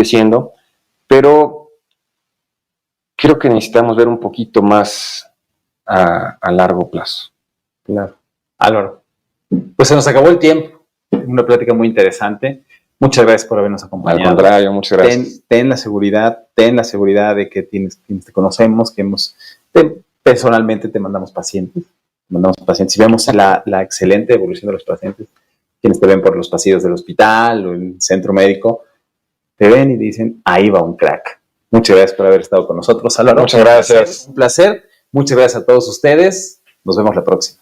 siendo, pero creo que necesitamos ver un poquito más a largo plazo. Claro. Álvaro, pues se nos acabó el tiempo, una plática muy interesante. Muchas gracias por habernos acompañado. Al contrario, muchas gracias. Ten la seguridad de que te conocemos, que personalmente te mandamos pacientes. Si vemos la excelente evolución de los pacientes, quienes te ven por los pasillos del hospital o en el centro médico, te ven y dicen, ahí va un crack. Muchas gracias por haber estado con nosotros, Álvaro. Muchas gracias. Un placer. Muchas gracias a todos ustedes. Nos vemos la próxima.